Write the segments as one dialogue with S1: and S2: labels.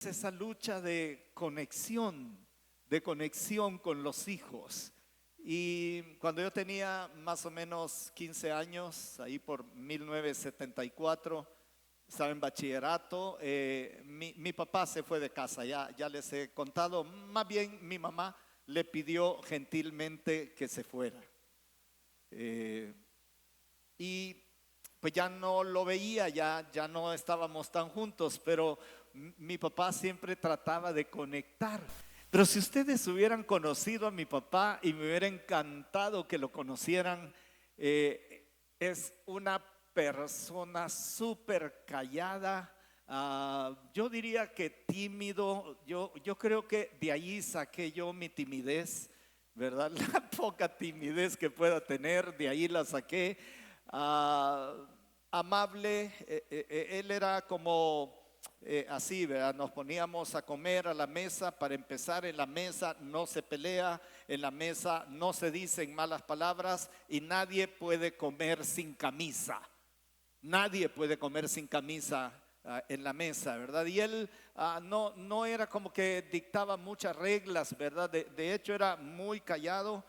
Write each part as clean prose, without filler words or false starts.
S1: esa lucha de conexión con los hijos. Y cuando yo tenía más o menos 15 años, ahí por 1974, estaba en bachillerato, mi papá se fue de casa, ya les he contado, más bien mi mamá le pidió gentilmente que se fuera. Eh, y pues ya no lo veía, ya no estábamos tan juntos, pero mi papá siempre trataba de conectar. Pero si ustedes hubieran conocido a mi papá y me hubiera encantado que lo conocieran, es una persona súper callada, yo diría que tímido, yo creo que de ahí saqué yo mi timidez, ¿verdad? La poca timidez que pueda tener, de ahí la saqué. Ah, amable, él era como así, ¿verdad? Nos poníamos a comer a la mesa. Para empezar, en la mesa no se pelea, en la mesa no se dicen malas palabras y nadie puede comer sin camisa. Nadie puede comer sin camisa en la mesa, ¿verdad? Y él no era como que dictaba muchas reglas, ¿verdad? De hecho, era muy callado.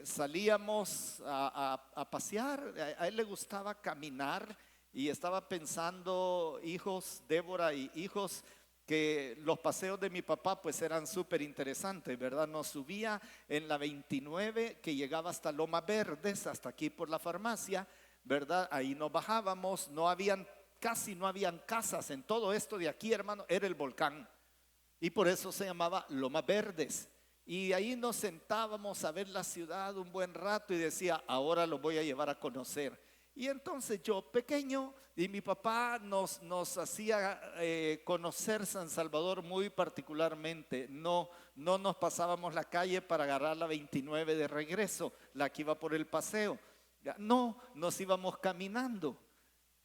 S1: Salíamos a pasear, a él le gustaba caminar y estaba pensando, hijos, Débora y hijos, que los paseos de mi papá pues eran súper interesantes, ¿verdad? Nos subía en la 29 que llegaba hasta Loma Verdes, hasta aquí por la farmacia, ¿verdad? Ahí nos bajábamos, casi no habían casas en todo esto de aquí, hermano, era el volcán y por eso se llamaba Loma Verdes. Y ahí nos sentábamos a ver la ciudad un buen rato y decía, ahora lo voy a llevar a conocer. Y entonces yo, pequeño, y mi papá nos hacía conocer San Salvador muy particularmente. No nos pasábamos la calle para agarrar la 29 de regreso, la que iba por el paseo. No, nos íbamos caminando.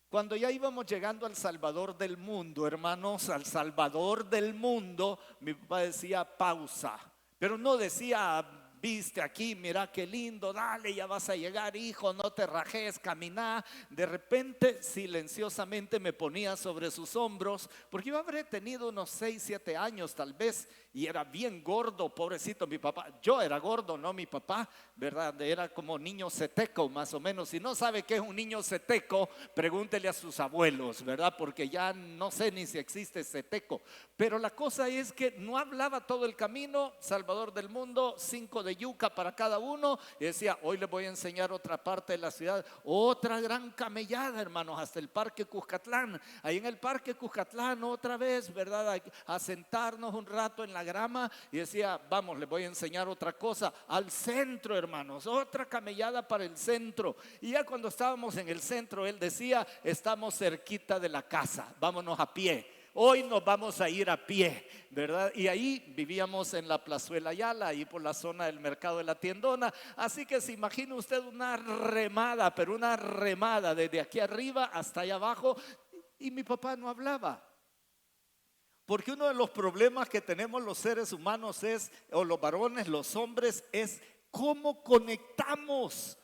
S1: Cuando ya íbamos llegando al Salvador del mundo, hermanos, al Salvador del mundo, mi papá decía pausa, pero no decía, viste aquí, mira qué lindo, dale, ya vas a llegar, hijo, no te rajes, caminá. De repente, silenciosamente me ponía sobre sus hombros, porque yo habré tenido unos 6, 7 años tal vez, y era bien gordo, pobrecito mi papá. Yo era gordo, no mi papá, ¿verdad? Era como niño ceteco más o menos. Si no sabe qué es un niño ceteco, pregúntele a sus abuelos, ¿verdad? Porque ya no sé ni si existe ceteco. Pero la cosa es que no hablaba todo el camino. Salvador del mundo, 5 de yuca para cada uno. Y decía, hoy les voy a enseñar otra parte de la ciudad. Otra gran camellada, hermanos, hasta el Parque Cuscatlán. Ahí en el Parque Cuscatlán otra vez, ¿verdad? A sentarnos un rato en la grama. Y decía, vamos, les voy a enseñar otra cosa. Al centro, hermanos, otra camellada para el centro. Y ya cuando estábamos en el centro, él decía, estamos cerquita de la casa, vámonos a pie. Hoy nos vamos a ir a pie, ¿verdad? Y ahí vivíamos en la Plazuela Ayala, ahí por la zona del mercado de la Tiendona. Así que se imagina usted una remada, pero una remada desde aquí arriba hasta allá abajo. Y mi papá no hablaba. Porque uno de los problemas que tenemos los seres humanos o los varones, los hombres, es cómo conectamos.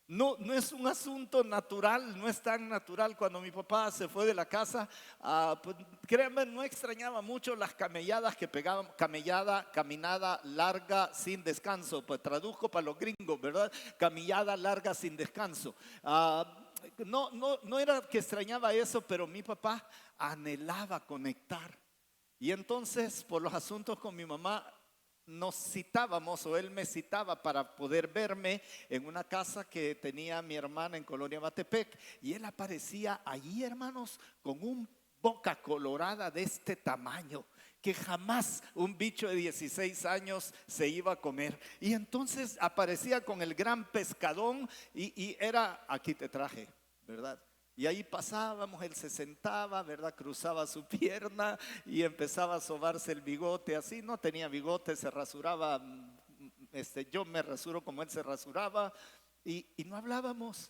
S1: No es un asunto natural, no es tan natural. Cuando mi papá se fue de la casa, pues, créanme, no extrañaba mucho las camelladas que pegaban, caminada larga sin descanso. Pues traduzco para los gringos, ¿verdad? Caminada larga sin descanso. No era que extrañaba eso, pero mi papá anhelaba conectar. Y entonces, por los asuntos con mi mamá, nos citábamos o él me citaba para poder verme en una casa que tenía mi hermana en Colonia Matepec. Y él aparecía allí, hermanos, con un boca colorada de este tamaño que jamás un bicho de 16 años se iba a comer. Y entonces aparecía con el gran pescadón y era, aquí te traje, ¿verdad? Y ahí pasábamos, él se sentaba, ¿verdad? Cruzaba su pierna y empezaba a sobarse el bigote así. No tenía bigote, se rasuraba, yo me rasuro como él se rasuraba. Y no hablábamos,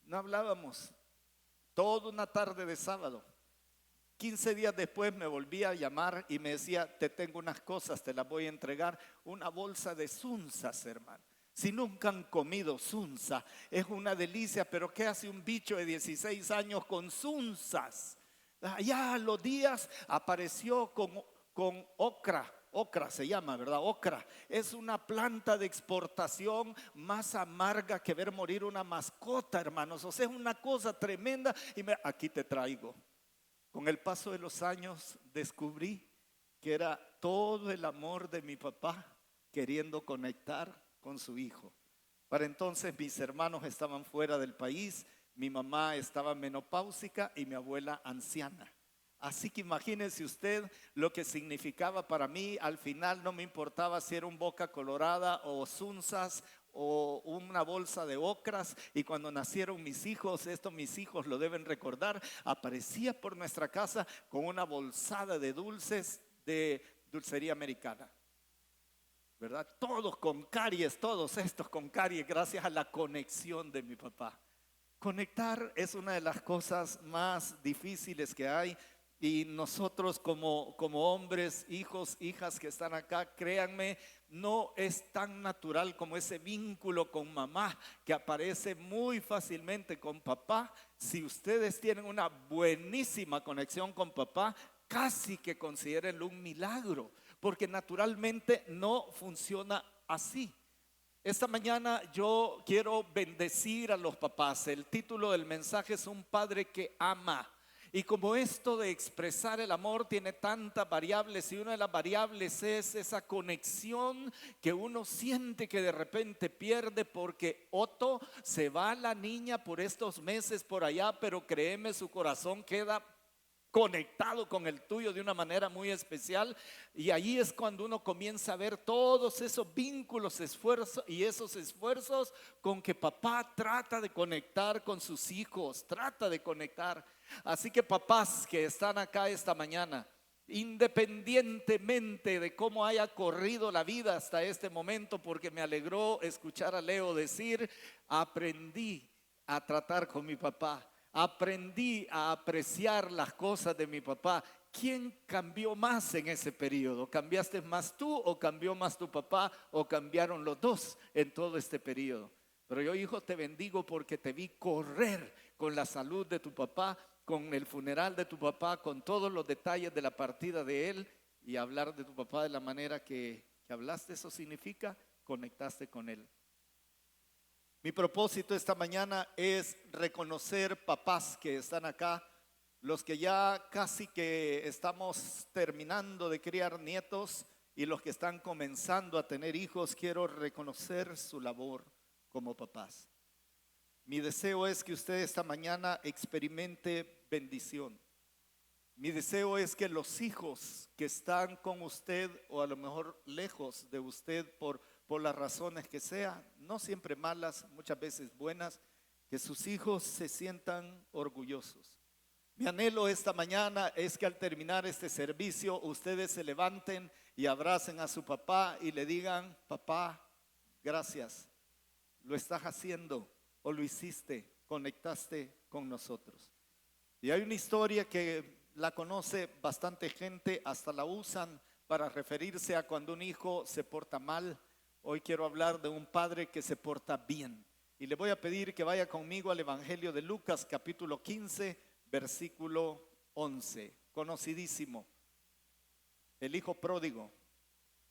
S1: no hablábamos. Toda una tarde de sábado. 15 días después me volví a llamar y me decía, te tengo unas cosas, te las voy a entregar. Una bolsa de sunzas, hermano. Si nunca han comido sunza, es una delicia, pero ¿qué hace un bicho de 16 años con sunzas? Allá a los días apareció con ocra. Ocra se llama, ¿verdad? Ocra es una planta de exportación más amarga que ver morir una mascota, hermanos. O sea, es una cosa tremenda. Y aquí te traigo. Con el paso de los años descubrí que era todo el amor de mi papá queriendo conectar con su hijo. Para entonces mis hermanos estaban fuera del país, mi mamá estaba menopáusica y mi abuela anciana. Así que imagínense usted lo que significaba para mí. Al final no me importaba si era un Boca Colorada o Sunzas o una bolsa de ocras. Y cuando nacieron mis hijos, esto mis hijos lo deben recordar, aparecía por nuestra casa con una bolsada de dulces de dulcería americana, ¿verdad? Todos con caries, todos estos con caries, gracias a la conexión de mi papá. Conectar es una de las cosas más difíciles que hay. Y nosotros como hombres, hijos, hijas que están acá, créanme, no es tan natural como ese vínculo con mamá que aparece muy fácilmente con papá. Si ustedes tienen una buenísima conexión con papá, casi que considérenlo un milagro, porque naturalmente no funciona así. Esta mañana yo quiero bendecir a los papás. El título del mensaje es Un padre que ama. Y como esto de expresar el amor tiene tantas variables, y una de las variables es esa conexión que uno siente que de repente pierde, porque Otto se va a la niña por estos meses por allá, pero créeme, su corazón queda conectado con el tuyo de una manera muy especial. Y ahí es cuando uno comienza a ver todos esos vínculos, esfuerzos y esos esfuerzos con que papá trata de conectar con sus hijos, trata de conectar. Así que papás que están acá esta mañana, independientemente de cómo haya corrido la vida hasta este momento, porque me alegró escuchar a Leo decir, aprendí a tratar con mi papá, aprendí a apreciar las cosas de mi papá. ¿Quién cambió más en ese periodo? ¿Cambiaste más tú o cambió más tu papá o cambiaron los dos en todo este periodo? Pero yo, hijo, te bendigo porque te vi correr con la salud de tu papá, con el funeral de tu papá, con todos los detalles de la partida de él, y hablar de tu papá de la manera que hablaste. Eso significa conectaste con él. Mi propósito esta mañana es reconocer papás que están acá, los que ya casi que estamos terminando de criar nietos y los que están comenzando a tener hijos. Quiero reconocer su labor como papás. Mi deseo es que usted esta mañana experimente bendición. Mi deseo es que los hijos que están con usted o a lo mejor lejos de usted por las razones que sean, no siempre malas, muchas veces buenas, que sus hijos se sientan orgullosos. Mi anhelo esta mañana es que al terminar este servicio ustedes se levanten y abracen a su papá y le digan: papá, gracias, lo estás haciendo o lo hiciste, conectaste con nosotros. Y hay una historia que la conoce bastante gente, hasta la usan para referirse a cuando un hijo se porta mal. Hoy quiero hablar de un padre que se porta bien. Y le voy a pedir que vaya conmigo al Evangelio de Lucas, capítulo 15, versículo 11. Conocidísimo. El hijo pródigo.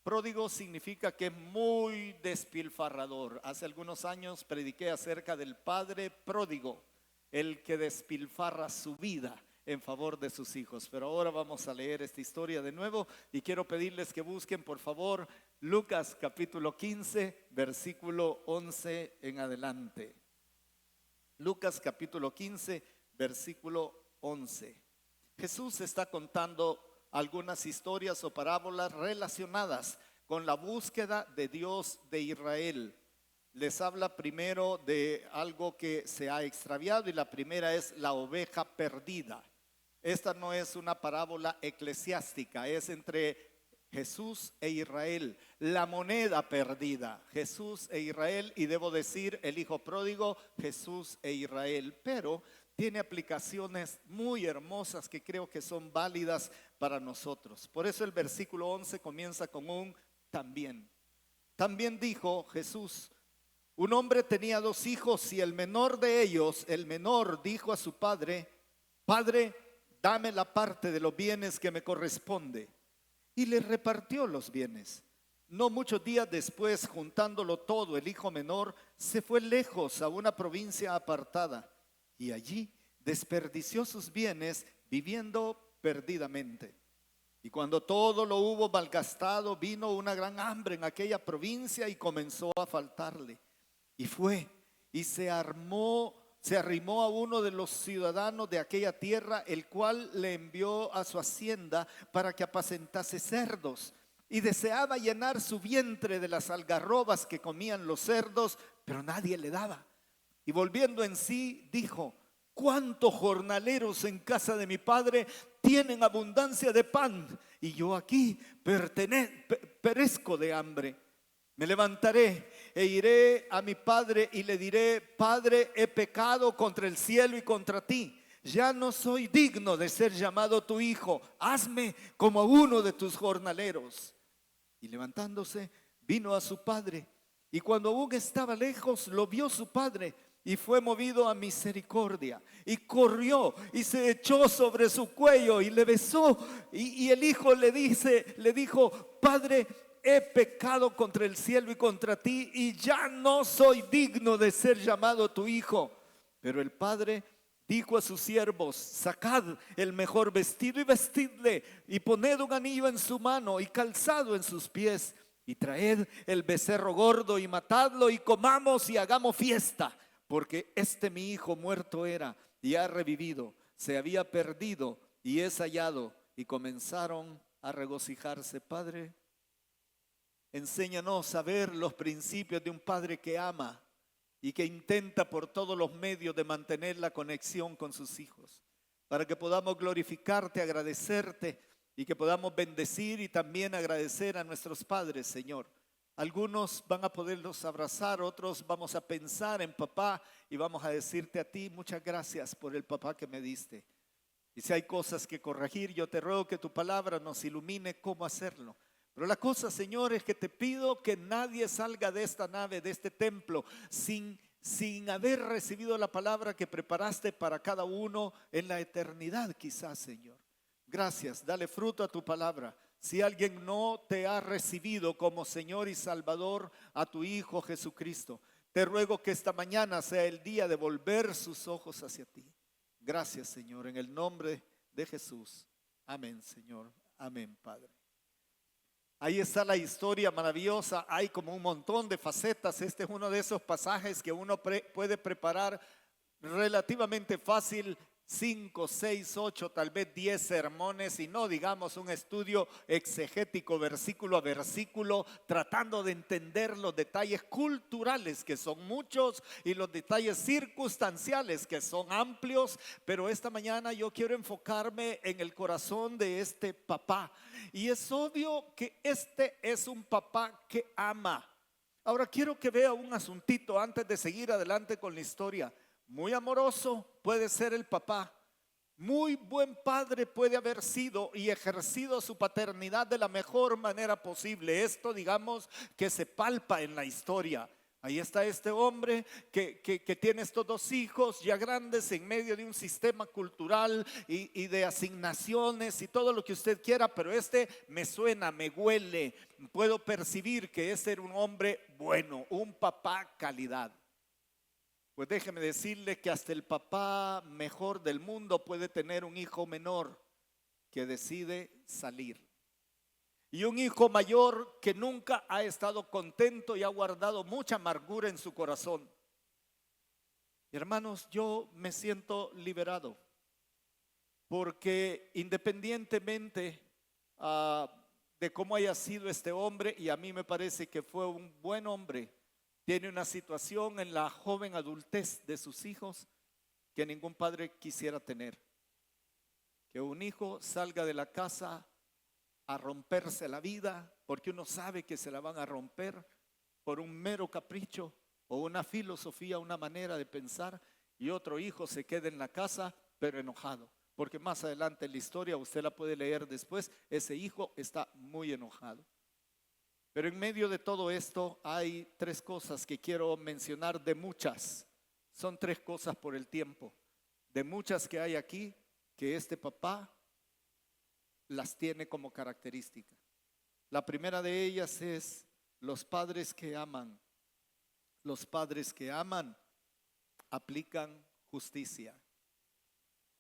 S1: Pródigo significa que es muy despilfarrador. Hace algunos años prediqué acerca del padre pródigo, el que despilfarra su vida en favor de sus hijos. Pero ahora vamos a leer esta historia de nuevo y quiero pedirles que busquen por favor Lucas capítulo 15 versículo 11 en adelante. Lucas capítulo 15 versículo 11. Jesús está contando algunas historias o parábolas relacionadas con la búsqueda de Dios de Israel. Les habla primero de algo que se ha extraviado y la primera es la oveja perdida. Esta no es una parábola eclesiástica, es entre Jesús e Israel, la moneda perdida, Jesús e Israel, y debo decir el hijo pródigo, Jesús e Israel, pero tiene aplicaciones muy hermosas que creo que son válidas para nosotros. Por eso el versículo 11 comienza con un también. También dijo Jesús: un hombre tenía 2 hijos y el menor de ellos, el menor, dijo a su padre: Padre, dame la parte de los bienes que me corresponde. Y le repartió los bienes. No muchos días después, juntándolo todo, el hijo menor se fue lejos a una provincia apartada y allí desperdició sus bienes viviendo perdidamente. Y cuando todo lo hubo malgastado, vino una gran hambre en aquella provincia y comenzó a faltarle. Y fue y se arrimó a uno de los ciudadanos de aquella tierra, el cual le envió a su hacienda para que apacentase cerdos. Y deseaba llenar su vientre de las algarrobas que comían los cerdos, pero nadie le daba. Y volviendo en sí, dijo: ¿cuántos jornaleros en casa de mi padre tienen abundancia de pan? Y yo aquí perezco de hambre. Me levantaré e iré a mi padre y le diré: Padre, he pecado contra el cielo y contra ti. Ya no soy digno de ser llamado tu hijo. Hazme como a uno de tus jornaleros. Y levantándose, vino a su padre. Y cuando aún estaba lejos, lo vio su padre. Y fue movido a misericordia. Y corrió y se echó sobre su cuello y le besó. Y el hijo le dijo: Padre, he pecado contra el cielo y contra ti, y ya no soy digno de ser llamado tu hijo. Pero el padre dijo a sus siervos: sacad el mejor vestido y vestidle, y poned un anillo en su mano y calzado en sus pies, y traed el becerro gordo y matadlo, y comamos y hagamos fiesta, porque este mi hijo muerto era y ha revivido, se había perdido y es hallado. Y comenzaron a regocijarse. Padre, enséñanos a ver los principios de un padre que ama y que intenta por todos los medios de mantener la conexión con sus hijos, para que podamos glorificarte, agradecerte, y que podamos bendecir y también agradecer a nuestros padres, Señor. Algunos van a poderlos abrazar, otros vamos a pensar en papá y vamos a decirte a ti: muchas gracias por el papá que me diste. Y si hay cosas que corregir, yo te ruego que tu palabra nos ilumine cómo hacerlo. Pero la cosa, Señor, es que te pido que nadie salga de esta nave, de este templo, sin haber recibido la palabra que preparaste para cada uno en la eternidad, quizás, Señor. Gracias, dale fruto a tu palabra. Si alguien no te ha recibido como Señor y Salvador a tu Hijo Jesucristo, te ruego que esta mañana sea el día de volver sus ojos hacia ti. Gracias, Señor, en el nombre de Jesús. Amén, Señor. Amén, Padre. Ahí está la historia maravillosa. Hay como un montón de facetas. Este es uno de esos pasajes que uno puede preparar relativamente fácil, 5, 6, 8, tal vez 10 sermones, y no digamos un estudio exegético versículo a versículo, tratando de entender los detalles culturales, que son muchos, y los detalles circunstanciales, que son amplios. Pero esta mañana yo quiero enfocarme en el corazón de este papá, y es obvio que este es un papá que ama. Ahora quiero que vea un asuntito antes de seguir adelante con la historia. Muy amoroso puede ser el papá, muy buen padre puede haber sido y ejercido su paternidad de la mejor manera posible. Esto, digamos, que se palpa en la historia. Ahí está este hombre que tiene estos dos hijos ya grandes en medio de un sistema cultural y de asignaciones y todo lo que usted quiera, pero este me suena, me huele, puedo percibir que ese era un hombre bueno, un papá calidad. Pues déjeme decirle que hasta el papá mejor del mundo puede tener un hijo menor que decide salir. Y un hijo mayor que nunca ha estado contento y ha guardado mucha amargura en su corazón. Hermanos, yo me siento liberado, porque independientemente de cómo haya sido este hombre, y a mí me parece que fue un buen hombre, tiene una situación en la joven adultez de sus hijos que ningún padre quisiera tener. Que un hijo salga de la casa a romperse la vida porque uno sabe que se la van a romper por un mero capricho o una filosofía, una manera de pensar, y otro hijo se quede en la casa pero enojado, porque más adelante en la historia, usted la puede leer después, ese hijo está muy enojado. Pero en medio de todo esto hay tres cosas que quiero mencionar, de muchas. Son tres cosas por el tiempo, de muchas que hay aquí. que este papá las tiene como característica. La primera de ellas es los padres que aman. Los padres que aman aplican justicia.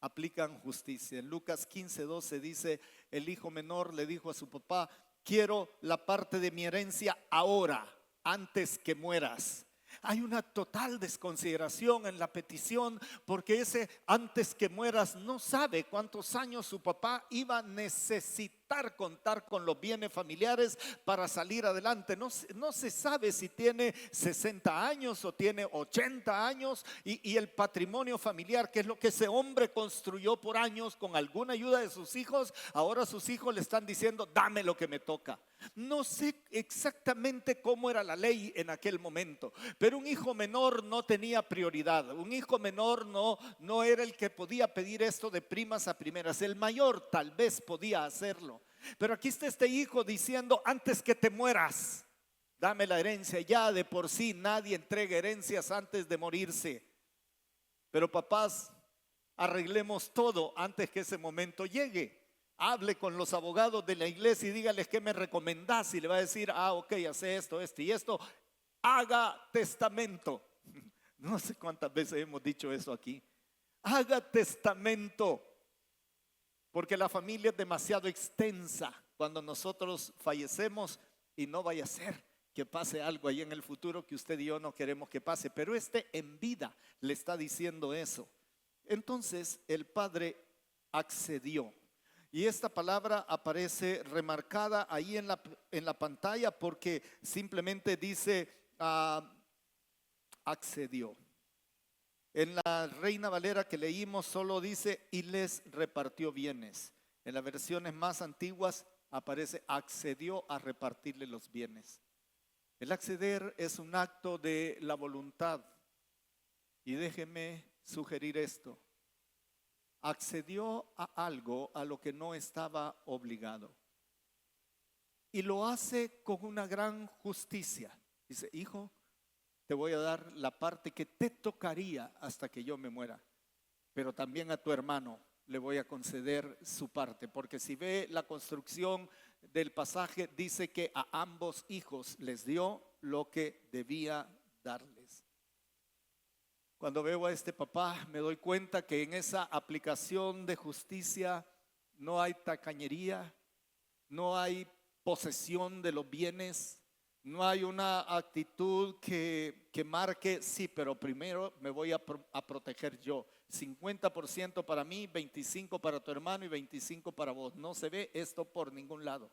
S1: Aplican justicia. En Lucas 15:12 dice, el hijo menor le dijo a su papá, quiero la parte de mi herencia ahora, antes que mueras. Hay una total desconsideración en la petición porque ese antes que mueras no sabe cuántos años su papá iba a necesitar contar con los bienes familiares para salir adelante. No se sabe si tiene 60 años o tiene 80 años y el patrimonio familiar, que es lo que ese hombre construyó por años con alguna ayuda de sus hijos, ahora sus hijos le están diciendo, dame lo que me toca. No sé exactamente cómo era la ley en aquel momento, pero un hijo menor no tenía prioridad. Un hijo menor no era el que podía pedir esto de primas a primeras. El mayor tal vez podía hacerlo, pero aquí está este hijo diciendo, antes que te mueras, dame la herencia. Ya de por sí nadie entrega herencias antes de morirse, pero papás, arreglemos todo antes que ese momento llegue. Hable con los abogados de la iglesia y dígales qué me recomendás, y le va a decir, ok, hace esto, esto y esto. Haga testamento. No sé cuántas veces hemos dicho eso aquí. Haga testamento, porque la familia es demasiado extensa cuando nosotros fallecemos, y no vaya a ser que pase algo ahí en el futuro que usted y yo no queremos que pase, pero en vida le está diciendo eso. Entonces el padre accedió. Y esta palabra aparece remarcada ahí en la pantalla porque simplemente dice accedió. En la Reina Valera que leímos solo dice y les repartió bienes. En las versiones más antiguas aparece accedió a repartirle los bienes. El acceder es un acto de la voluntad. Y déjeme sugerir esto. Accedió a algo a lo que no estaba obligado. Y lo hace con una gran justicia. Dice, hijo, te voy a dar la parte que te tocaría hasta que yo me muera. Pero también a tu hermano le voy a conceder su parte. Porque si ve la construcción del pasaje, dice que a ambos hijos les dio lo que debía darles. Cuando veo a este papá, me doy cuenta que en esa aplicación de justicia no hay tacañería, no hay posesión de los bienes, no hay una actitud que marque, sí, pero primero me voy a proteger yo. 50% para mí, 25% para tu hermano y 25% para vos. No se ve esto por ningún lado.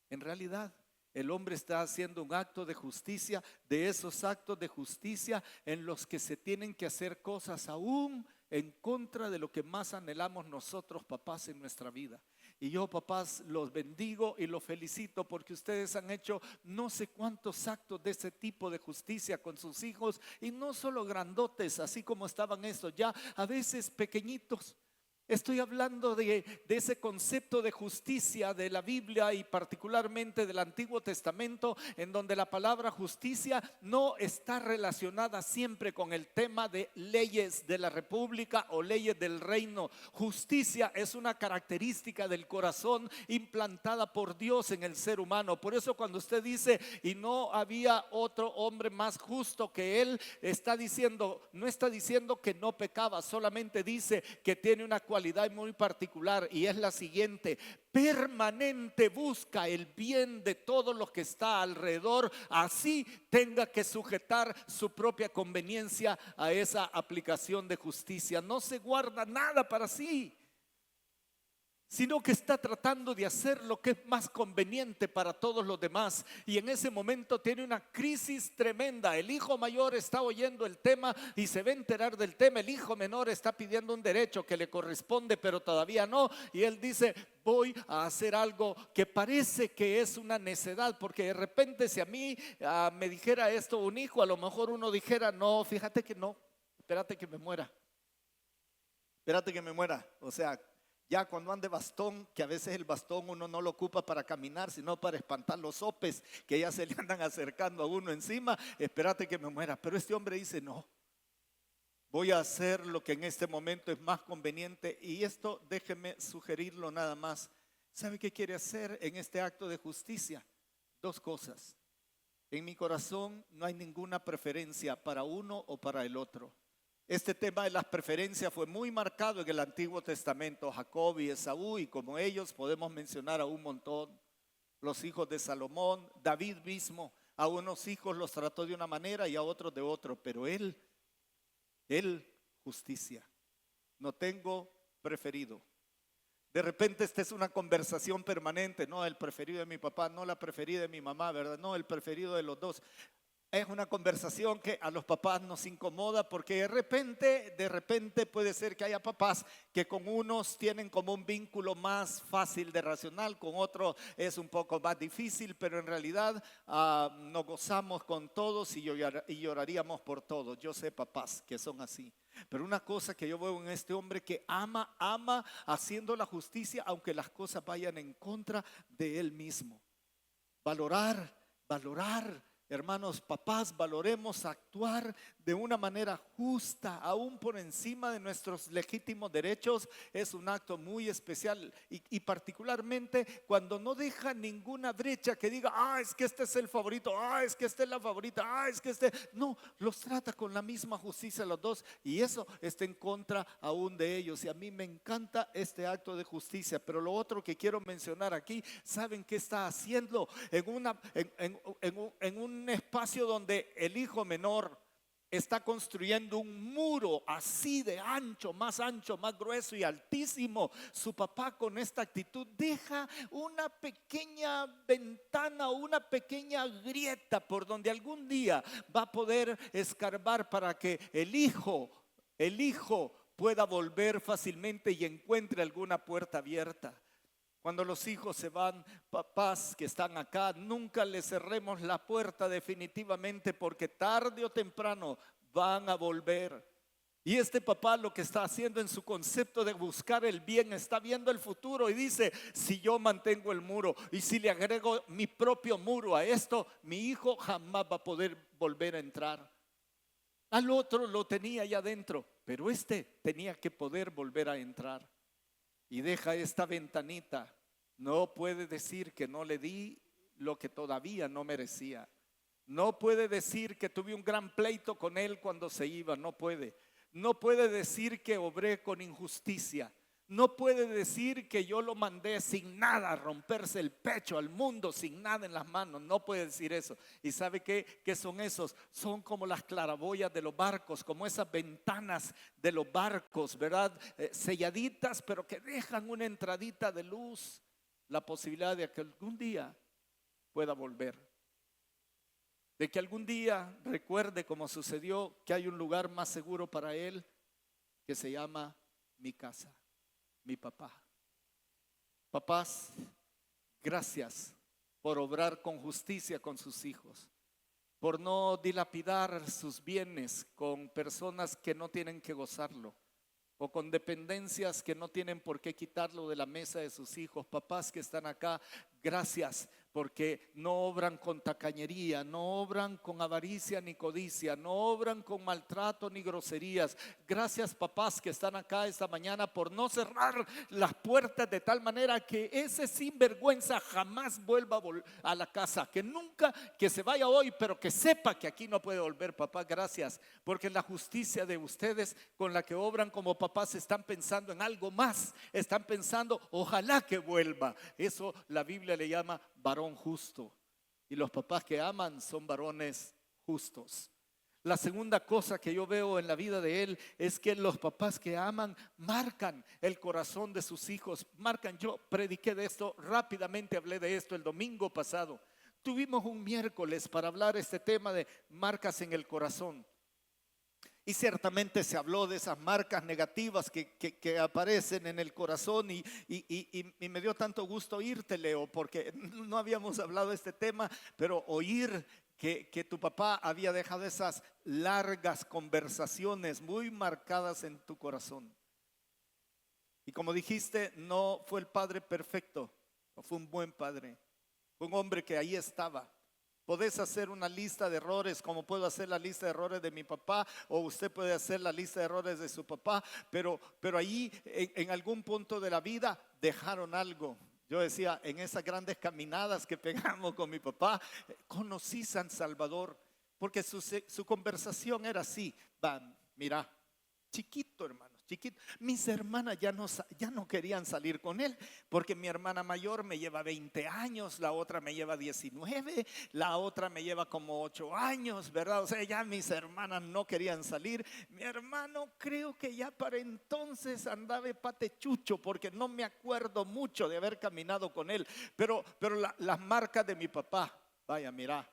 S1: En realidad, el hombre está haciendo un acto de justicia, de esos actos de justicia en los que se tienen que hacer cosas aún en contra de lo que más anhelamos nosotros, papás, en nuestra vida. Y yo, papás, los bendigo y los felicito porque ustedes han hecho no sé cuántos actos de ese tipo de justicia con sus hijos, y no solo grandotes, así como estaban estos, ya a veces pequeñitos. Estoy hablando de ese concepto de justicia de la Biblia y particularmente del Antiguo Testamento, en donde la palabra justicia no está relacionada siempre con el tema de leyes de la república o leyes del reino. Justicia es una característica del corazón implantada por Dios en el ser humano. Por eso cuando usted dice, y no había otro hombre más justo que él, no está diciendo que no pecaba, solamente dice que tiene una cualidad muy particular, y es la siguiente: permanente busca el bien de todos los que está alrededor, así tenga que sujetar su propia conveniencia a esa aplicación de justicia. No se guarda nada para sí, sino que está tratando de hacer lo que es más conveniente para todos los demás. Y en ese momento tiene una crisis tremenda. El hijo mayor está oyendo el tema y se va a enterar del tema. El hijo menor está pidiendo un derecho que le corresponde, pero todavía no. Y él dice, voy a hacer algo que parece que es una necedad, porque de repente si a mí me dijera esto un hijo, a lo mejor uno dijera, no, fíjate que no, espérate que me muera. Espérate que me muera. O sea, ya cuando ande bastón, que a veces el bastón uno no lo ocupa para caminar, sino para espantar los sopes que ya se le andan acercando a uno encima. Espérate que me muera. Pero este hombre dice, no, voy a hacer lo que en este momento es más conveniente. Y esto déjeme sugerirlo nada más. ¿Sabe qué quiere hacer en este acto de justicia? Dos cosas. En mi corazón no hay ninguna preferencia para uno o para el otro. Este tema de las preferencias fue muy marcado en el Antiguo Testamento. Jacob y Esaú, y como ellos podemos mencionar a un montón. Los hijos de Salomón, David mismo, a unos hijos los trató de una manera y a otros de otro, pero él, justicia. No tengo preferido. De repente esta es una conversación permanente, no el preferido de mi papá, no la preferida de mi mamá, ¿verdad? No, el preferido de los dos. Es una conversación que a los papás nos incomoda porque de repente puede ser que haya papás que con unos tienen como un vínculo más fácil de racional, con otros es un poco más difícil, pero en realidad nos gozamos con todos y lloraríamos por todos. Yo sé papás que son así. Pero una cosa que yo veo en este hombre que ama haciendo la justicia aunque las cosas vayan en contra de él mismo. Valorar. Hermanos, papás, valoremos actuar de una manera justa, aún por encima de nuestros legítimos derechos. Es un acto muy especial y particularmente cuando no deja ninguna brecha que diga, es que este es el favorito, es que esta es la favorita, es que este... No, los trata con la misma justicia los dos y eso está en contra aún de ellos. Y a mí me encanta este acto de justicia. Pero lo otro que quiero mencionar aquí, ¿saben qué está haciendo? En un espacio donde el hijo menor está construyendo un muro así de ancho, más grueso y altísimo. Su papá con esta actitud deja una pequeña ventana o una pequeña grieta por donde algún día va a poder escarbar para que el hijo pueda volver fácilmente y encuentre alguna puerta abierta. Cuando los hijos se van, papás que están acá, nunca les cerremos la puerta definitivamente porque tarde o temprano van a volver. Y este papá lo que está haciendo en su concepto de buscar el bien, está viendo el futuro y dice, si yo mantengo el muro y si le agrego mi propio muro a esto, mi hijo jamás va a poder volver a entrar. Al otro lo tenía ya adentro, pero este tenía que poder volver a entrar. Y deja esta ventanita. No puede decir que no le di lo que todavía no merecía. No puede decir que tuve un gran pleito con él cuando se iba. No puede. No puede decir que obré con injusticia. No puede decir que yo lo mandé sin nada a romperse el pecho al mundo, sin nada en las manos. No puede decir eso. ¿Y sabe qué son esos? Son como las claraboyas de los barcos, como esas ventanas de los barcos, ¿verdad? Selladitas, pero que dejan una entradita de luz, la posibilidad de que algún día pueda volver. De que algún día recuerde, como sucedió, que hay un lugar más seguro para él que se llama mi casa. Mi papá. Papás, gracias por obrar con justicia con sus hijos, por no dilapidar sus bienes con personas que no tienen que gozarlo o con dependencias que no tienen por qué quitarlo de la mesa de sus hijos. Papás que están acá, gracias porque no obran con tacañería, no obran con avaricia ni codicia, no obran con maltrato ni groserías. Gracias papás que están acá esta mañana por no cerrar las puertas de tal manera que ese sinvergüenza jamás vuelva a la casa, que nunca, que se vaya hoy pero que sepa que aquí no puede volver. Papá, gracias porque la justicia de ustedes con la que obran como papás están pensando en algo más, están pensando ojalá que vuelva. Eso la Biblia le llama varón justo, y los papás que aman son varones justos. La segunda cosa que yo veo en la vida de él es que los papás que aman marcan el corazón de sus hijos, marcan. Yo prediqué de esto rápidamente, hablé de esto el domingo pasado. Tuvimos un miércoles para hablar este tema de marcas en el corazón. Y ciertamente se habló de esas marcas negativas que aparecen en el corazón y me dio tanto gusto oírte, Leo, porque no habíamos hablado de este tema, pero oír que tu papá había dejado esas largas conversaciones muy marcadas en tu corazón. Y como dijiste, no fue el padre perfecto, no fue un buen padre, fue un hombre que ahí estaba. Podés hacer una lista de errores, como puedo hacer la lista de errores de mi papá, o usted puede hacer la lista de errores de su papá, pero ahí en algún punto de la vida dejaron algo. Yo decía, en esas grandes caminadas que pegamos con mi papá, conocí San Salvador, porque su conversación era así. Va, mira, chiquito, hermanos, chiquito. Mis hermanas ya no querían salir con él, porque mi hermana mayor me lleva 20 años, la otra me lleva 19, la otra me lleva como 8 años, ¿verdad? O sea, ya mis hermanas no querían salir. Mi hermano creo que ya para entonces andaba de patechucho, porque no me acuerdo mucho de haber caminado con él, pero las marcas de mi papá, vaya, mira,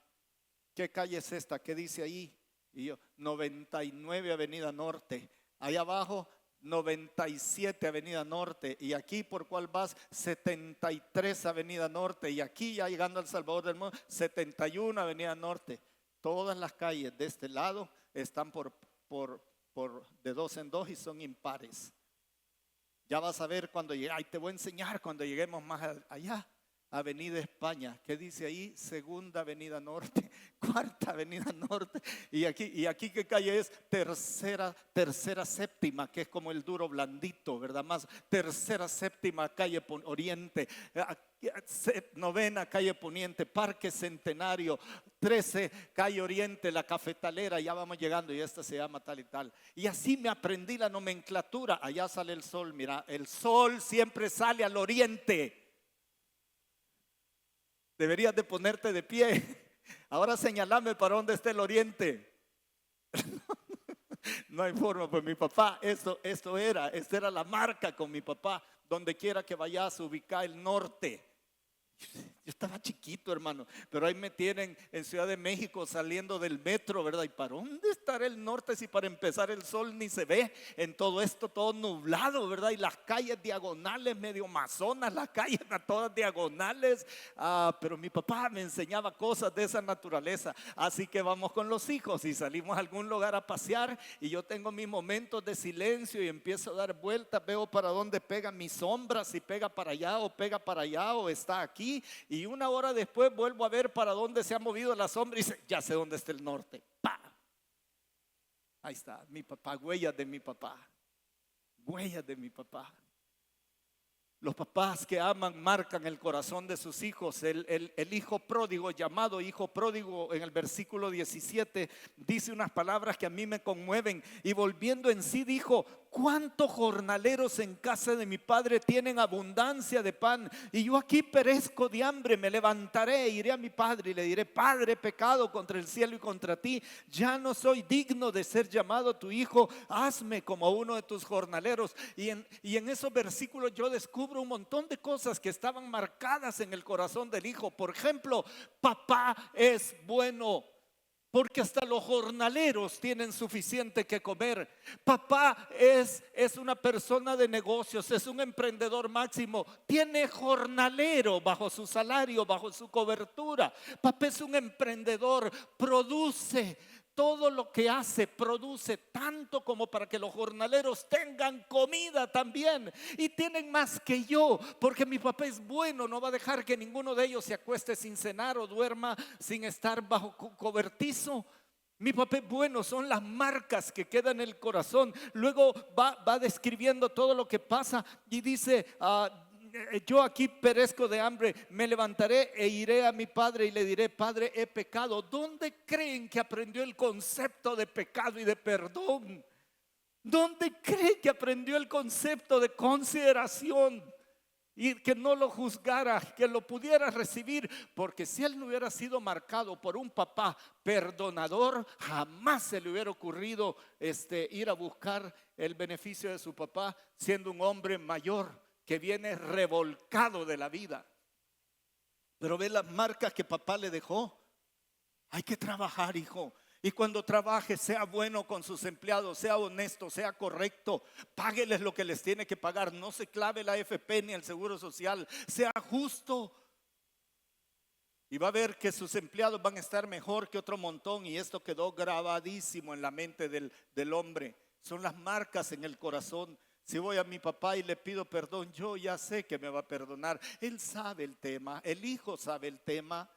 S1: ¿qué calle es esta? ¿Qué dice ahí? Y yo, 99 Avenida Norte. Allá abajo, 97 Avenida Norte. Y aquí, ¿por cuál vas? 73 Avenida Norte. Y aquí, ya llegando al Salvador del Mundo, 71 Avenida Norte. Todas las calles de este lado están por de dos en dos y son impares. Ya vas a ver cuando llegue. Ay, te voy a enseñar cuando lleguemos más allá. Avenida España, ¿qué dice ahí? Segunda Avenida Norte, Cuarta Avenida Norte. Y aquí ¿qué calle es? Tercera Séptima, que es como el duro blandito, ¿verdad? Más Tercera Séptima calle Oriente, Novena calle Poniente, Parque Centenario, 13 calle Oriente, la Cafetalera. Ya vamos llegando y esta se llama tal y tal. Y así me aprendí la nomenclatura. Allá sale el sol, mira, el sol siempre sale al oriente. Deberías de ponerte de pie. Ahora señalame para dónde está el oriente. No hay forma, pues mi papá, esta era la marca con mi papá. Donde quiera que vayas, ubica el norte. Yo estaba chiquito, hermano, pero ahí me tienen en Ciudad de México saliendo del metro, ¿verdad? ¿Y para dónde estará el norte si para empezar el sol ni se ve en todo esto, todo nublado, ¿verdad? Y las calles diagonales, medio mazonas, las calles todas diagonales. Pero mi papá me enseñaba cosas de esa naturaleza. Así que vamos con los hijos y salimos a algún lugar a pasear y yo tengo mis momentos de silencio y empiezo a dar vueltas, veo para dónde pega mi sombra, si pega para allá o está aquí. Y una hora después vuelvo a ver para dónde se ha movido la sombra y dice, ya sé dónde está el norte. ¡Pah! Ahí está, mi papá, huellas de mi papá. Huellas de mi papá. Los papás que aman marcan el corazón de sus hijos. El hijo pródigo, llamado hijo pródigo, en el versículo 17 dice unas palabras que a mí me conmueven. Y volviendo en sí dijo, ¿cuántos jornaleros en casa de mi padre tienen abundancia de pan? Y yo aquí perezco de hambre. Me levantaré, iré a mi padre y le diré, Padre, he pecado contra el cielo y contra ti. Ya no soy digno de ser llamado tu hijo. Hazme como uno de tus jornaleros. Y en esos versículos yo descubro un montón de cosas que estaban marcadas en el corazón del hijo. Por ejemplo, papá es bueno, porque hasta los jornaleros tienen suficiente que comer. Papá es una persona de negocios, es un emprendedor máximo, tiene jornalero bajo su salario, bajo su cobertura. Papá es un emprendedor, produce. Todo lo que hace produce tanto como para que los jornaleros tengan comida también. Y tienen más que yo, porque mi papá es bueno. No va a dejar que ninguno de ellos se acueste sin cenar o duerma sin estar bajo cobertizo. Mi papá es bueno, son las marcas que quedan en el corazón. Luego va describiendo todo lo que pasa y dice, yo aquí perezco de hambre, me levantaré e iré a mi padre y le diré, Padre, he pecado. ¿Dónde creen que aprendió el concepto de pecado y de perdón? ¿Dónde creen que aprendió el concepto de consideración? Y que no lo juzgara, que lo pudiera recibir. Porque si él no hubiera sido marcado por un papá perdonador, jamás se le hubiera ocurrido ir a buscar el beneficio de su papá, siendo un hombre mayor que viene revolcado de la vida. Pero ve las marcas que papá le dejó. Hay que trabajar, hijo. Y cuando trabaje, sea bueno con sus empleados, sea honesto, sea correcto, págueles lo que les tiene que pagar. No se clave la AFP ni el Seguro Social. Sea justo. Y va a ver que sus empleados van a estar mejor que otro montón. Y esto quedó grabadísimo en la mente del hombre. Son las marcas en el corazón. Si voy a mi papá y le pido perdón, yo ya sé que me va a perdonar. Él sabe el tema, el hijo sabe el tema.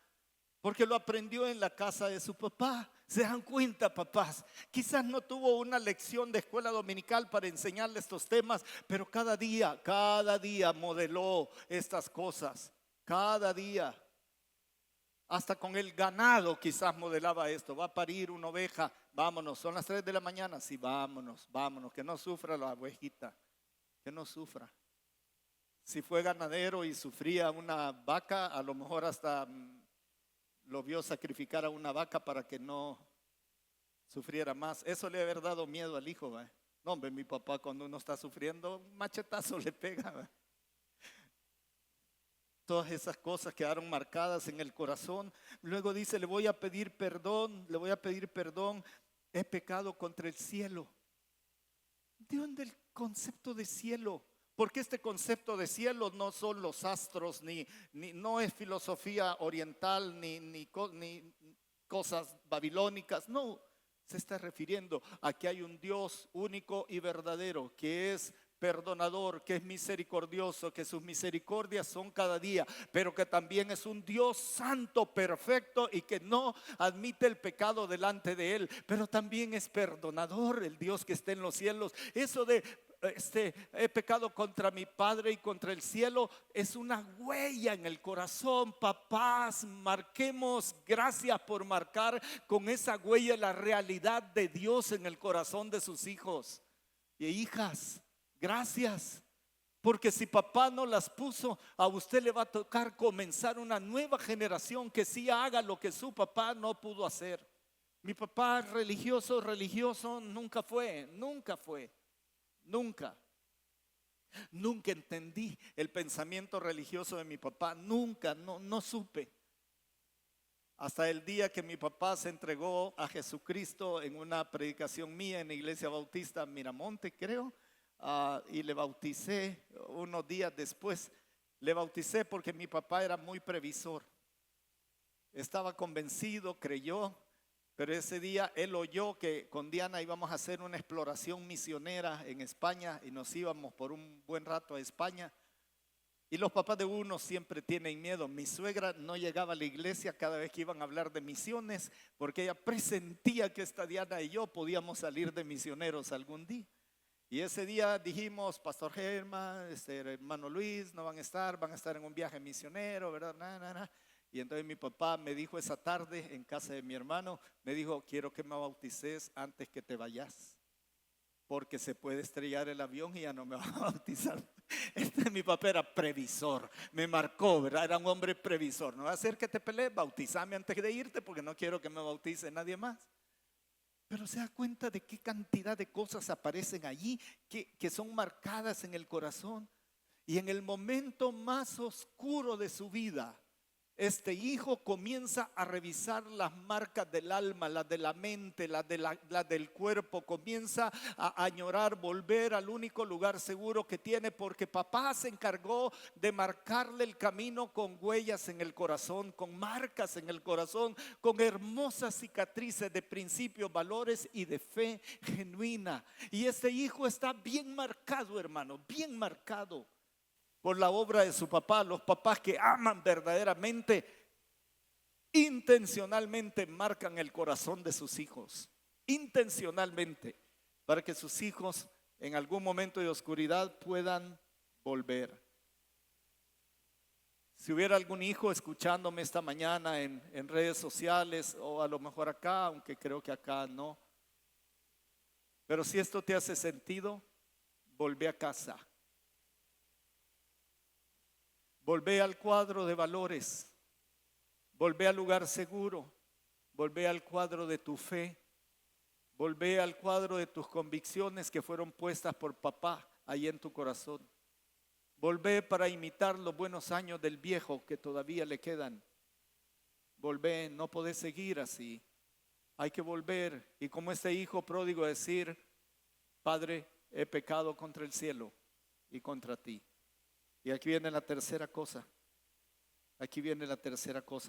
S1: porque lo aprendió en la casa de su papá. ¿Se dan cuenta, papás? Quizás no tuvo una lección de escuela dominical para enseñarle estos temas, pero cada día modeló estas cosas. Cada día. Hasta con el ganado quizás modelaba esto. Va a parir una oveja, vámonos, son las 3 de la mañana. Sí, vámonos, que no sufra la ovejita, que no sufra. Si fue ganadero y sufría una vaca, a lo mejor hasta lo vio sacrificar a una vaca para que no sufriera más. Eso le haber dado miedo al hijo, ¿va? No, hombre, mi papá cuando uno está sufriendo, un machetazo le pega, ¿va? Todas esas cosas quedaron marcadas en el corazón. Luego dice, le voy a pedir perdón, he pecado contra el cielo. ¿De dónde el concepto de cielo? Porque este concepto de cielo no son los astros, no es filosofía oriental, ni cosas babilónicas. No, se está refiriendo a que hay un Dios único y verdadero, que es perdonador, que es misericordioso, que sus misericordias son cada día, pero que también es un Dios santo, perfecto y que no admite el pecado delante de él, pero también es perdonador, el Dios que está en los cielos. Eso de he pecado contra mi Padre y contra el cielo es una huella en el corazón. Papás, marquemos, gracias por marcar con esa huella la realidad de Dios en el corazón de sus hijos y hijas. Gracias, porque si papá no las puso, a usted le va a tocar comenzar una nueva generación que sí haga lo que su papá no pudo hacer. Mi papá religioso nunca fue. Nunca entendí el pensamiento religioso de mi papá, no supe. Hasta el día que mi papá se entregó a Jesucristo en una predicación mía en la iglesia bautista Miramonte, creo. Y le bauticé unos días después. Le bauticé porque mi papá era muy previsor. Estaba convencido, creyó, pero ese día él oyó que con Diana íbamos a hacer una exploración misionera en España y nos íbamos por un buen rato a España. Y los papás de uno siempre tienen miedo. Mi suegra no llegaba a la iglesia cada vez que iban a hablar de misiones porque ella presentía que esta Diana y yo podíamos salir de misioneros algún día. Y ese día dijimos, Pastor Germán, hermano Luis, no van a estar en un viaje misionero, ¿verdad? Y entonces mi papá me dijo esa tarde en casa de mi hermano, me dijo, quiero que me bautices antes que te vayas, porque se puede estrellar el avión y ya no me va a bautizar. Mi papá era previsor, me marcó, ¿verdad? Era un hombre previsor. No va a hacer que te pelees, bautizame antes de irte porque no quiero que me bautice nadie más. Pero se da cuenta de qué cantidad de cosas aparecen allí que son marcadas en el corazón. Y en el momento más oscuro de su vida, este hijo comienza a revisar las marcas del alma, las de la mente, las del cuerpo. Comienza a añorar volver al único lugar seguro que tiene, porque papá se encargó de marcarle el camino con huellas en el corazón, con marcas en el corazón, con hermosas cicatrices de principios, valores y de fe genuina. Y este hijo está bien marcado, hermano, bien marcado por la obra de su papá. Los papás que aman verdaderamente, intencionalmente marcan el corazón de sus hijos, intencionalmente, para que sus hijos en algún momento de oscuridad puedan volver. Si hubiera algún hijo escuchándome esta mañana en redes sociales o a lo mejor acá, aunque creo que acá no, pero si esto te hace sentido, volvé a casa. Volvé al cuadro de valores, volvé al lugar seguro, volvé al cuadro de tu fe, volvé al cuadro de tus convicciones que fueron puestas por papá ahí en tu corazón. Volvé para imitar los buenos años del viejo que todavía le quedan. Volvé, no podés seguir así. Hay que volver y como este hijo pródigo decir, Padre, he pecado contra el cielo y contra ti. Y aquí viene la tercera cosa.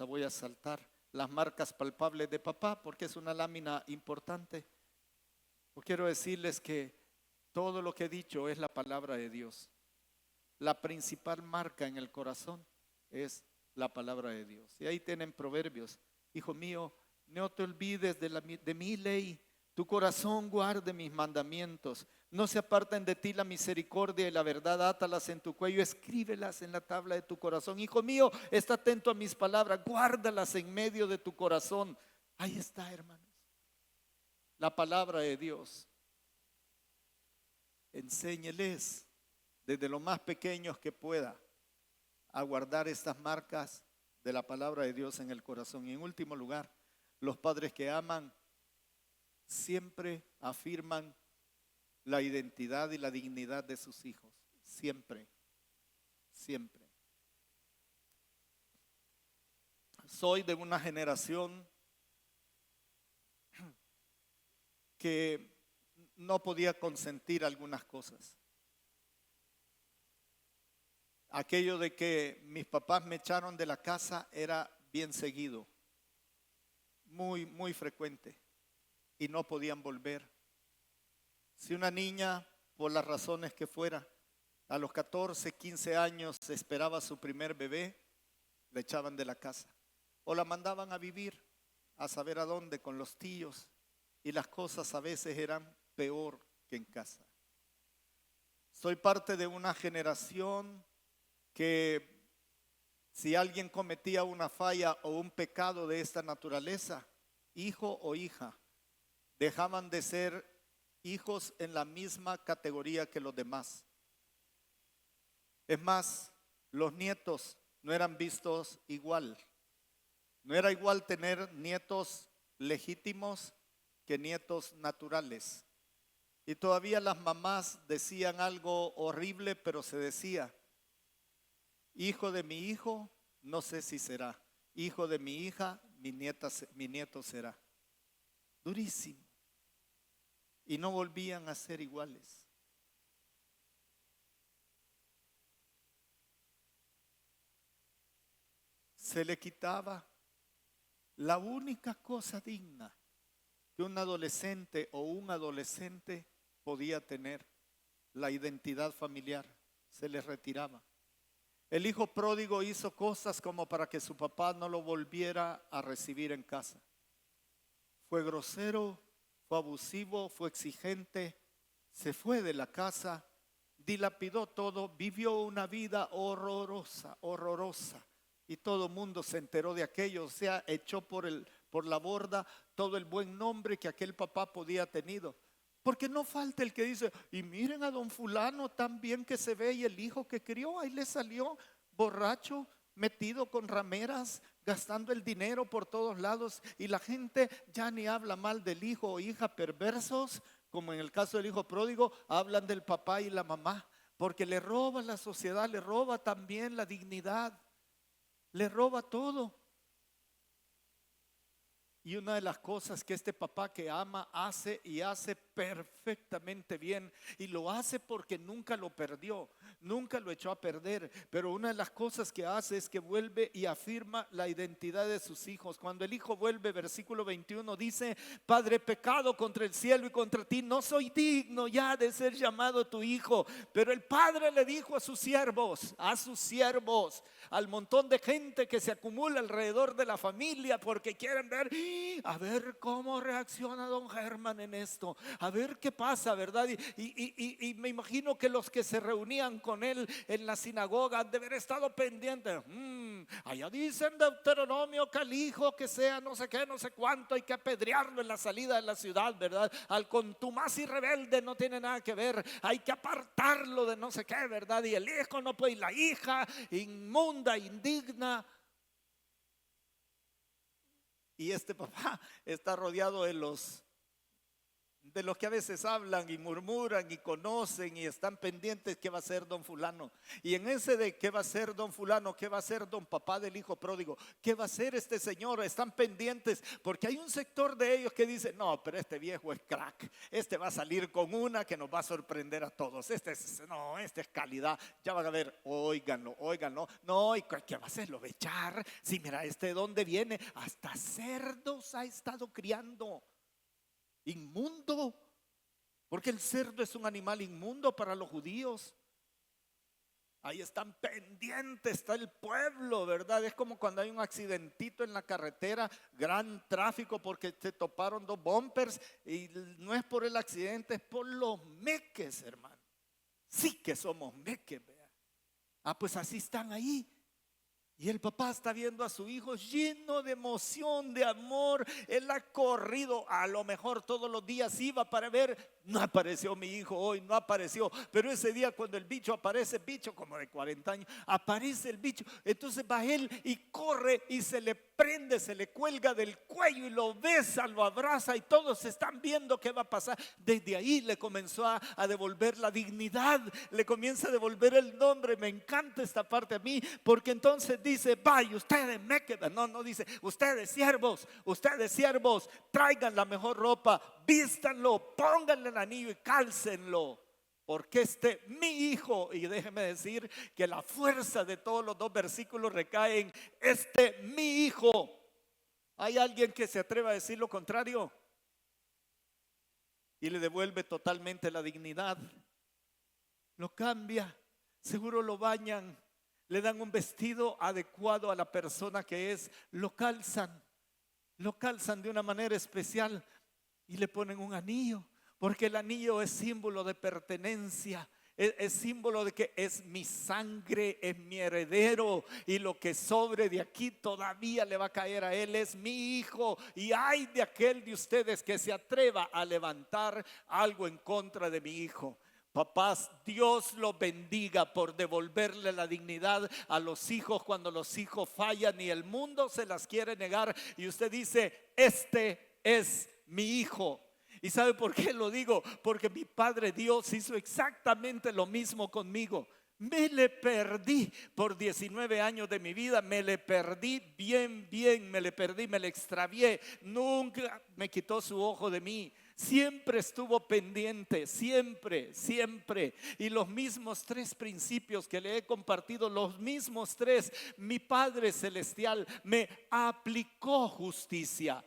S1: Voy a saltar las marcas palpables de papá porque es una lámina importante. Yo quiero decirles que todo lo que he dicho es la palabra de Dios. La principal marca en el corazón es la palabra de Dios. Y ahí tienen Proverbios. Hijo mío, no te olvides de mi ley. Tu corazón guarde mis mandamientos. No se aparten de ti la misericordia y la verdad. Átalas en tu cuello, escríbelas en la tabla de tu corazón. Hijo mío, está atento a mis palabras. Guárdalas en medio de tu corazón. Ahí está, hermanos. La palabra de Dios. Enséñeles desde lo más pequeños que pueda a guardar estas marcas de la palabra de Dios en el corazón. Y en último lugar, los padres que aman siempre afirman la identidad y la dignidad de sus hijos. Siempre, siempre. Soy de una generación que no podía consentir algunas cosas. Aquello de que mis papás me echaron de la casa era bien seguido, muy, muy frecuente, y no podían volver. Si una niña, por las razones que fuera, a los 14, 15 años esperaba su primer bebé, la echaban de la casa o la mandaban a vivir a saber a dónde con los tíos, y las cosas a veces eran peor que en casa. Soy parte de una generación que si alguien cometía una falla o un pecado de esta naturaleza, hijo o hija, dejaban de ser hijos en la misma categoría que los demás. Es más, los nietos no eran vistos igual. No era igual tener nietos legítimos que nietos naturales. Y todavía las mamás decían algo horrible, pero se decía: hijo de mi hijo, no sé si será. Hijo de mi hija, mi nieto será. Durísimo. Y no volvían a ser iguales. Se le quitaba la única cosa digna que un adolescente o un adolescente podía tener, la identidad familiar, se les retiraba. El hijo pródigo hizo cosas como para que su papá no lo volviera a recibir en casa. Fue grosero, fue abusivo, fue exigente, se fue de la casa, dilapidó todo, vivió una vida horrorosa, horrorosa. Y todo el mundo se enteró de aquello, o sea, echó por la borda todo el buen nombre que aquel papá podía haber tenido. Porque no falta el que dice: y miren a don fulano tan bien que se ve, y el hijo que crió, ahí le salió borracho, metido con rameras, gastando el dinero por todos lados, y la gente ya ni habla mal del hijo o hija perversos, como en el caso del hijo pródigo, hablan del papá y la mamá, porque le roba la sociedad, le roba también la dignidad, le roba todo. Y una de las cosas que este papá que ama hace, y hace perfectamente bien, y lo hace porque nunca lo perdió, nunca lo echó a perder, pero una de las cosas que hace es que vuelve y afirma la identidad de sus hijos. Cuando el hijo vuelve, versículo 21 dice: Padre, pecado contra el cielo y contra ti, no soy digno ya de ser llamado tu hijo. Pero el padre le dijo a sus siervos, al montón de gente que se acumula alrededor de la familia, porque quieren ver, a ver cómo reacciona don Germán en esto, a ver qué pasa, ¿verdad? Y me imagino que los que se reunían con él en la sinagoga han de haber estado pendientes. Allá dicen Deuteronomio que al hijo que sea no sé qué, no sé cuánto, hay que apedrearlo en la salida de la ciudad, ¿verdad? Al contumaz y rebelde no tiene nada que ver, hay que apartarlo de no sé qué, ¿verdad? Y el hijo no puede, y la hija inmunda, indigna. Y este papá está rodeado de los que a veces hablan y murmuran y conocen y están pendientes qué va a ser don fulano. Y en ese de qué va a ser don fulano, qué va a ser don papá del hijo pródigo, qué va a ser este señor, están pendientes, porque hay un sector de ellos que dice: no, pero este viejo es crack, este va a salir con una que nos va a sorprender a todos, este es calidad, ya van a ver, óiganlo, no, ¿y qué va a hacer? ¿Lo va a echar? Sí, mira, ¿de dónde viene? Hasta cerdos ha estado criando. Inmundo, porque el cerdo es un animal inmundo para los judíos. Ahí están pendientes, está el pueblo, ¿verdad? Es como cuando hay un accidentito en la carretera, gran tráfico porque se toparon dos bumpers y no es por el accidente, es por los meques, hermano. Sí que somos meques, vea. Pues así están ahí. Y el papá está viendo a su hijo lleno de emoción, de amor. Él ha corrido, a lo mejor todos los días iba para ver. No apareció mi hijo hoy, no apareció. Pero ese día cuando el bicho aparece, bicho como de 40 años, aparece el bicho. Entonces va él y corre y se le prende, se le cuelga del cuello y lo besa, lo abraza y todos están viendo qué va a pasar. Desde ahí le comenzó a devolver la dignidad, le comienza a devolver el nombre. Me encanta esta parte a mí, porque entonces dice, vaya, ustedes me quedan. No dice, ustedes siervos, traigan la mejor ropa, vístanlo, pónganle el anillo y cálcenlo, porque mi hijo. Y déjeme decir que la fuerza de todos los dos versículos recae en mi hijo. ¿Hay alguien que se atreva a decir lo contrario? Y le devuelve totalmente la dignidad, lo cambia, seguro lo bañan, le dan un vestido adecuado a la persona que es, lo calzan de una manera especial y le ponen un anillo, porque el anillo es símbolo de pertenencia, es símbolo de que es mi sangre, es mi heredero, y lo que sobre de aquí todavía le va a caer a él, es mi hijo. Y ay de aquel de ustedes que se atreva a levantar algo en contra de mi hijo. Papás, Dios los bendiga por devolverle la dignidad a los hijos cuando los hijos fallan y el mundo se las quiere negar y usted dice, este es mi hijo. ¿Y sabe por qué lo digo? Porque mi Padre Dios hizo exactamente lo mismo conmigo. Me le perdí por 19 años de mi vida, me le perdí bien, me le perdí, me le extravié. Nunca me quitó su ojo de mí. Siempre estuvo pendiente, siempre. Y los mismos 3 principios que le he compartido, los mismos 3, mi Padre Celestial me aplicó justicia.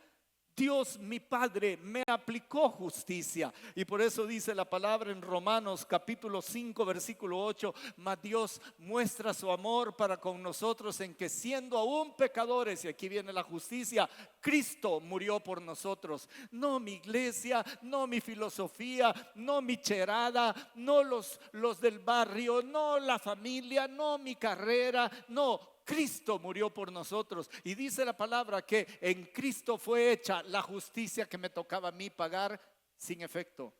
S1: Dios mi Padre me aplicó justicia. Y por eso dice la palabra en Romanos capítulo 5 versículo 8, mas Dios muestra su amor para con nosotros en que siendo aún pecadores, y aquí viene la justicia, Cristo murió por nosotros. No mi iglesia, no mi filosofía, no mi cherada, no los del barrio, no la familia, no mi carrera, no. Cristo murió por nosotros y dice la palabra que en Cristo fue hecha la justicia que me tocaba a mí pagar sin efecto.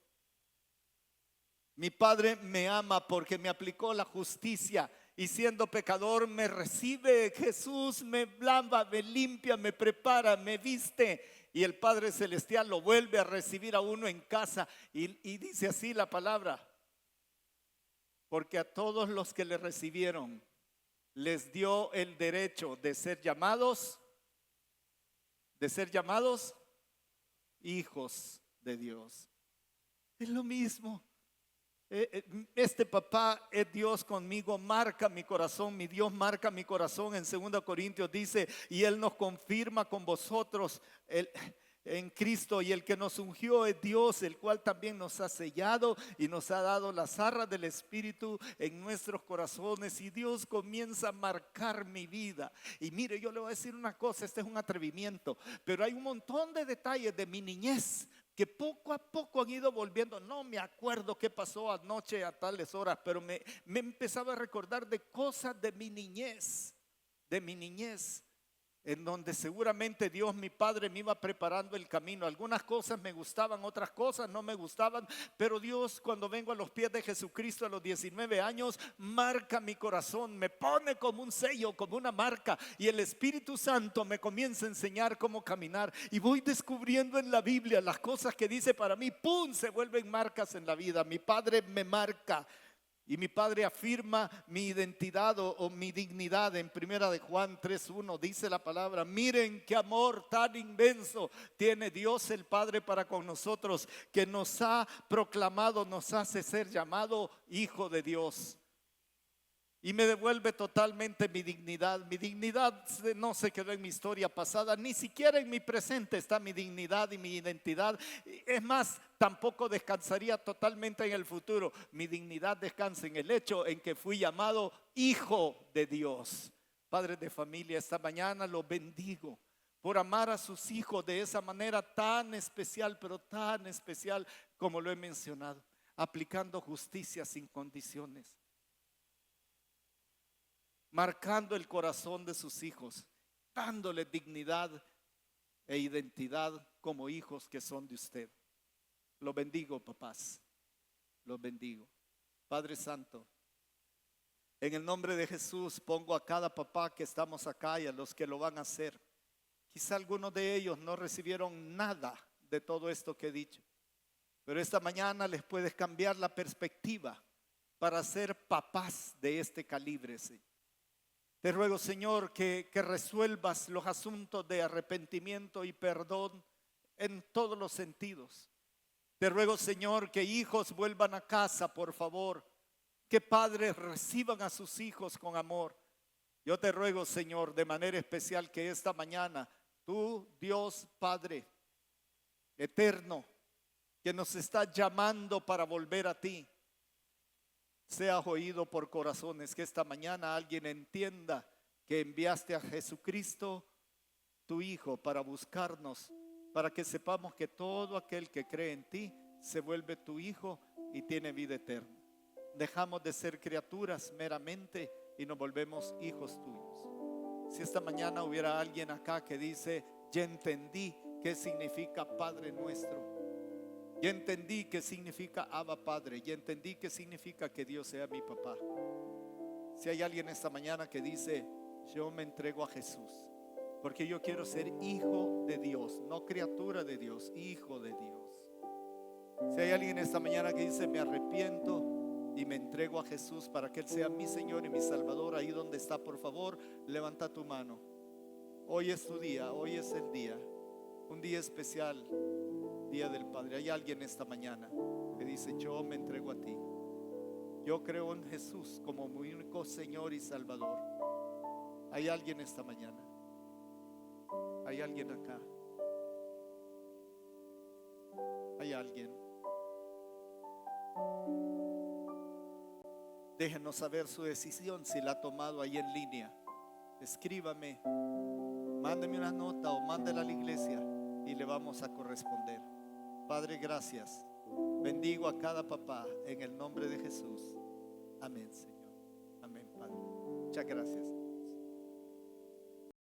S1: Mi Padre me ama porque me aplicó la justicia y siendo pecador me recibe. Jesús me lava, me limpia, me prepara, me viste y el Padre Celestial lo vuelve a recibir a uno en casa y dice así la palabra, porque a todos los que le recibieron les dio el derecho de ser llamados hijos de Dios. Es lo mismo. Este papá es Dios conmigo, marca mi corazón, mi Dios marca mi corazón. En 2 Corintios dice, y Él nos confirma con vosotros en Cristo, y el que nos ungió es Dios, el cual también nos ha sellado y nos ha dado las arras del Espíritu en nuestros corazones. Y Dios comienza a marcar mi vida. Y mire, yo le voy a decir una cosa, este es un atrevimiento, pero hay un montón de detalles de mi niñez que poco a poco han ido volviendo. No me acuerdo qué pasó anoche a tales horas, pero me empezaba a recordar de cosas de mi niñez, en donde seguramente Dios mi Padre me iba preparando el camino. Algunas cosas me gustaban, otras cosas no me gustaban, pero Dios, cuando vengo a los pies de Jesucristo a los 19 años, marca mi corazón, me pone como un sello, como una marca, y el Espíritu Santo me comienza a enseñar cómo caminar, y voy descubriendo en la Biblia las cosas que dice para mí, ¡pum!, se vuelven marcas en la vida. Mi Padre me marca. Y mi Padre afirma mi identidad o mi dignidad. En 1 de Juan 3:1 dice la palabra, miren qué amor tan inmenso tiene Dios el Padre para con nosotros, que nos ha proclamado, nos hace ser llamado hijo de Dios. y me devuelve totalmente mi dignidad. Mi dignidad no se quedó en mi historia pasada, ni siquiera en mi presente está mi dignidad y mi identidad. Es más, tampoco descansaría totalmente en el futuro. Mi dignidad descansa en el hecho en que fui llamado hijo de Dios. Padres de familia, esta mañana los bendigo por amar a sus hijos de esa manera tan especial, pero tan especial como lo he mencionado, aplicando justicia sin condiciones, marcando el corazón de sus hijos, dándoles dignidad e identidad como hijos que son de usted. Los bendigo, papás, los bendigo. Padre Santo, en el nombre de Jesús pongo a cada papá que estamos acá y a los que lo van a hacer. Quizá algunos de ellos no recibieron nada de todo esto que he dicho, pero esta mañana les puedes cambiar la perspectiva para ser papás de este calibre, Señor. Te ruego, Señor, que resuelvas los asuntos de arrepentimiento y perdón en todos los sentidos. Te ruego, Señor, que hijos vuelvan a casa, por favor. Que padres reciban a sus hijos con amor. Yo te ruego, Señor, de manera especial que esta mañana tú, Dios Padre eterno, que nos está llamando para volver a ti, seas oído por corazones, que esta mañana alguien entienda que enviaste a Jesucristo, tu Hijo, para buscarnos, para que sepamos que todo aquel que cree en ti se vuelve tu Hijo y tiene vida eterna. Dejamos de ser criaturas meramente y nos volvemos hijos tuyos. Si esta mañana hubiera alguien acá que dice, ya entendí qué significa Padre nuestro, ya entendí qué significa Abba Padre, ya entendí qué significa que Dios sea mi papá. Si hay alguien esta mañana que dice, yo me entrego a Jesús, porque yo quiero ser hijo de Dios, no criatura de Dios, hijo de Dios. Si hay alguien esta mañana que dice, me arrepiento y me entrego a Jesús para que Él sea mi Señor y mi Salvador, ahí donde está, por favor, levanta tu mano. Hoy es tu día, hoy es el día, un día especial, Día del Padre. Hay alguien esta mañana que dice, yo me entrego a ti. Yo creo en Jesús como mi único Señor y Salvador. Hay alguien esta mañana. Hay alguien acá. Hay alguien. Déjenos saber su decisión, si la ha tomado ahí en línea. Escríbame, mándeme una nota o mándela a la iglesia y le vamos a corresponder. Padre, gracias. Bendigo a cada papá en el nombre de Jesús. Amén, Señor. Amén, Padre. Muchas gracias.